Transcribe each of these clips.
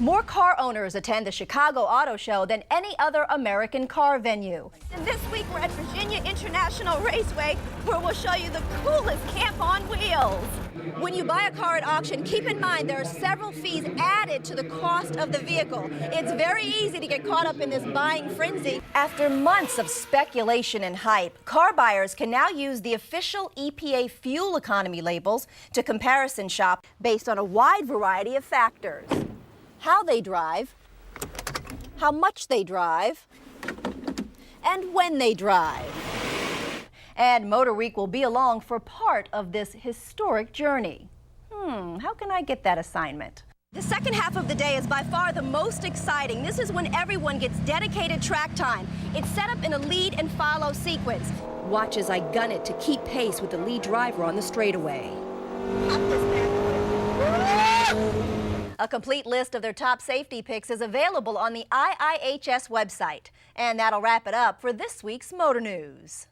More car owners attend the Chicago Auto Show than any other American car venue. And this week we're at Virginia International Raceway, where we'll show you the coolest camp on wheels. When you buy a car at auction, keep in mind there are several fees added to the cost of the vehicle. It's very easy to get caught up in this buying frenzy. After months of speculation and hype, car buyers can now use the official EPA fuel economy labels to comparison shop based on a wide variety of factors. How they drive, how much they drive, and when they drive. And Motor Week will be along for part of this historic journey. How can I get that assignment? The second half of the day is by far the most exciting. This is when everyone gets dedicated track time. It's set up in a lead and follow sequence. Watch as I gun it to keep pace with the lead driver on the straightaway. A complete list of their top safety picks is available on the IIHS website. And that'll wrap it up for this week's Motor News.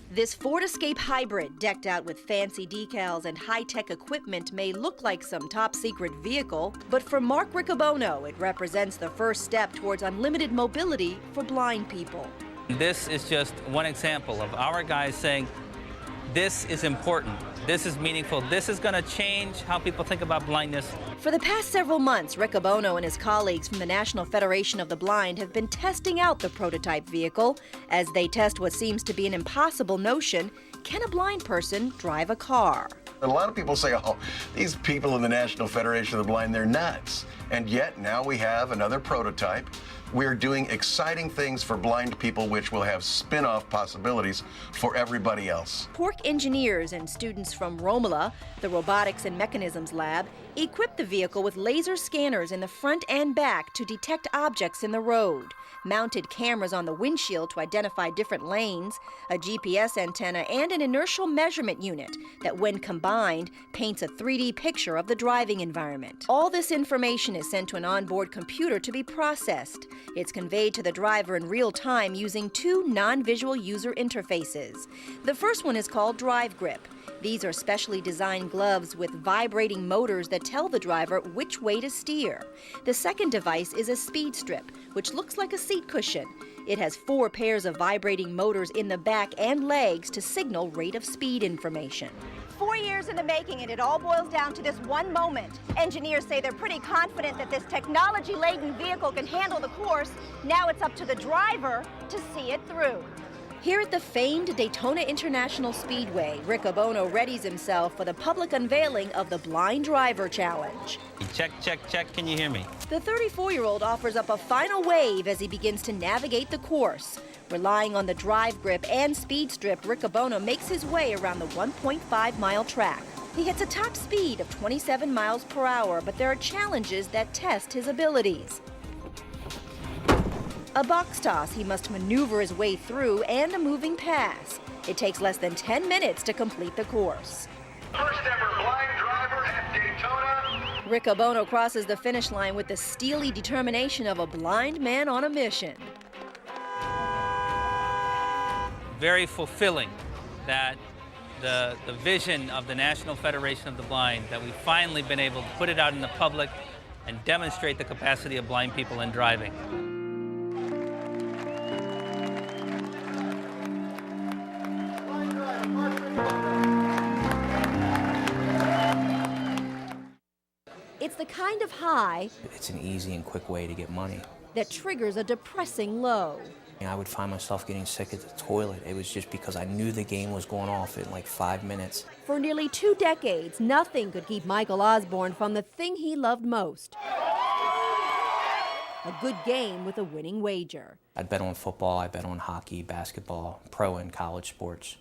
This Ford Escape Hybrid, decked out with fancy decals and high-tech equipment, may look like some top-secret vehicle, but for Mark Riccobono, it represents the first step towards unlimited mobility for blind people. This is just one example of our guys saying, this is important, this is meaningful, this is going to change how people think about blindness. For the past several months, Riccobono and his colleagues from the National Federation of the Blind have been testing out the prototype vehicle. As they test what seems to be an impossible notion, can a blind person drive a car? A lot of people say, oh, these people in the National Federation of the Blind, they're nuts. And yet now we have another prototype. We're doing exciting things for blind people, which will have spin-off possibilities for everybody else. Pork engineers and students from Romola, the Robotics and Mechanisms Lab, equipped the vehicle with laser scanners in the front and back to detect objects in the road, mounted cameras on the windshield to identify different lanes, a GPS antenna, and an inertial measurement unit that, when combined, paints a 3D picture of the driving environment. All this information is sent to an onboard computer to be processed. It's conveyed to the driver in real time using two non-visual user interfaces. The first one is called Drive Grip. These are specially designed gloves with vibrating motors that tell the driver which way to steer. The second device is a speed strip, which looks like a seat cushion. It has 4 pairs of vibrating motors in the back and legs to signal rate of speed information. 4 years in the making, and it all boils down to this one moment. Engineers say they're pretty confident that this technology-laden vehicle can handle the course. Now it's up to the driver to see it through. Here at the famed Daytona International Speedway, Riccobono readies himself for the public unveiling of the Blind Driver Challenge. Check, check, check, can you hear me? The 34-year-old offers up a final wave as he begins to navigate the course. Relying on the drive grip and speed strip, Riccobono makes his way around the 1.5-mile track. He hits a top speed of 27 miles per hour, but there are challenges that test his abilities. A box toss he must maneuver his way through, and a moving pass. It takes less than 10 minutes to complete the course. First ever blind driver at Daytona. Riccobono crosses the finish line with the steely determination of a blind man on a mission. Very fulfilling that the vision of the National Federation of the Blind, that we've finally been able to put it out in the public and demonstrate the capacity of blind people in driving. It's the kind of high It's an easy and quick way to get money. that triggers a depressing low. I would find myself getting sick at the toilet. It was just because I knew the game was going off in like 5 minutes. For nearly 2 decades, nothing could keep Michael Osborne from the thing he loved most: a good game with a winning wager. I'd bet on football, I bet on hockey, basketball, pro and college sports.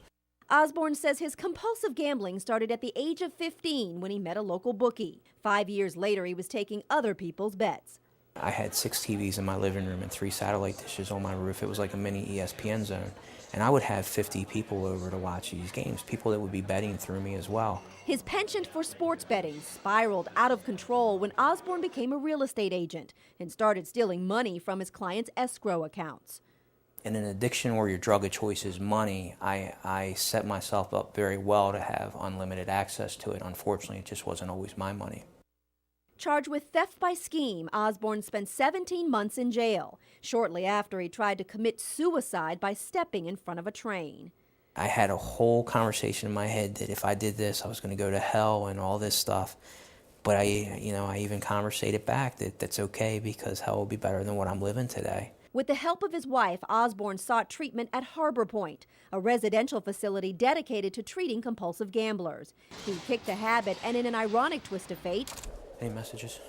Osborne says his compulsive gambling started at the age of 15 when he met a local bookie. 5 years later, he was taking other people's bets. I had 6 TVs in my living room and 3 satellite dishes on my roof. It was like a mini ESPN zone. And I would have 50 people over to watch these games, people that would be betting through me as well. His penchant for sports betting spiraled out of control when Osborne became a real estate agent and started stealing money from his clients' escrow accounts. In an addiction where your drug of choice is money, I set myself up very well to have unlimited access to it. Unfortunately, it just wasn't always my money. Charged with theft by scheme, Osborne spent 17 months in jail. Shortly after, he tried to commit suicide by stepping in front of a train. I had a whole conversation in my head that if I did this, I was going to go to hell and all this stuff. But I even conversated back that that's okay because hell will be better than what I'm living today. With the help of his wife, Osborne sought treatment at Harbor Point, a residential facility dedicated to treating compulsive gamblers. He kicked the habit and, in an ironic twist of fate, Any messages?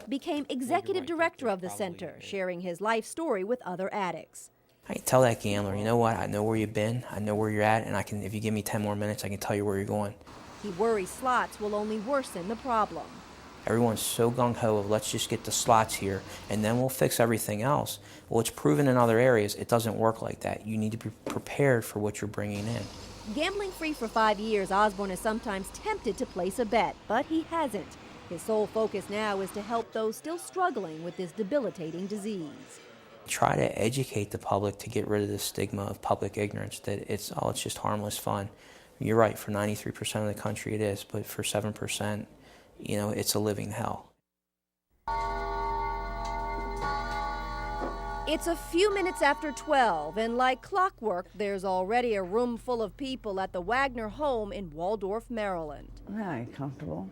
became executive director of the center, sharing his life story with other addicts. I can tell that gambler, you know what, I know where you've been, I know where you're at, and if you give me 10 more minutes, I can tell you where you're going. He worries slots will only worsen the problem. Everyone's so gung-ho of let's just get the slots here and then we'll fix everything else. Well, it's proven in other areas it doesn't work like that. You need to be prepared for what you're bringing in. Gambling free for 5 years, Osborne is sometimes tempted to place a bet, but he hasn't. His sole focus now is to help those still struggling with this debilitating disease. Try to educate the public to get rid of the stigma of public ignorance, that it's just harmless fun. You're right, for 93% of the country it is, but for 7%, it's a living hell. It's a few minutes after 12, and like clockwork, there's already a room full of people at the Wagner home in Waldorf, Maryland. Very comfortable.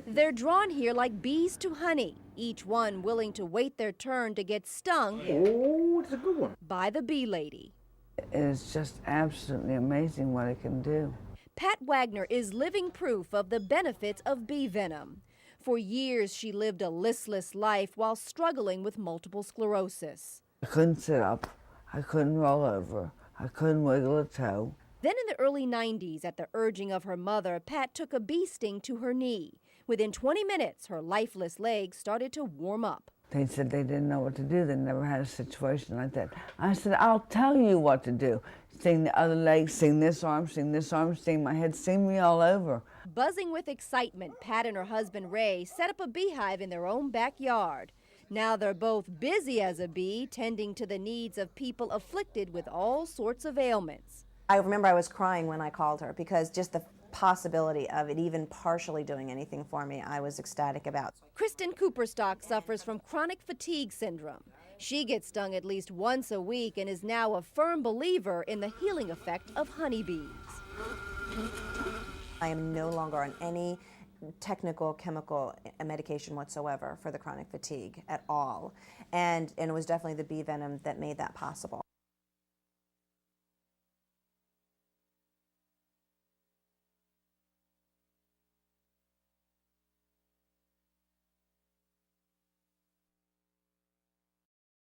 They're drawn here like bees to honey, each one willing to wait their turn to get stung It's a good one. by the bee lady. It's just absolutely amazing what it can do. Pat Wagner is living proof of the benefits of bee venom. For years, she lived a listless life while struggling with multiple sclerosis. I couldn't sit up, I couldn't roll over, I couldn't wiggle a toe. Then in the early 90s, at the urging of her mother, Pat took a bee sting to her knee. Within 20 minutes, her lifeless legs started to warm up. They said they didn't know what to do. They never had a situation like that. I said, I'll tell you what to do. Sting the other leg, sting this arm, sting my head, sting me all over. Buzzing with excitement, Pat and her husband Ray set up a beehive in their own backyard. Now they're both busy as a bee, tending to the needs of people afflicted with all sorts of ailments. I remember I was crying when I called her because just the possibility of it even partially doing anything for me, I was ecstatic about. Kristen Cooperstock suffers from chronic fatigue syndrome. She gets stung at least once a week and is now a firm believer in the healing effect of honeybees. I am no longer on any technical chemical medication whatsoever for the chronic fatigue at all. And it was definitely the bee venom that made that possible.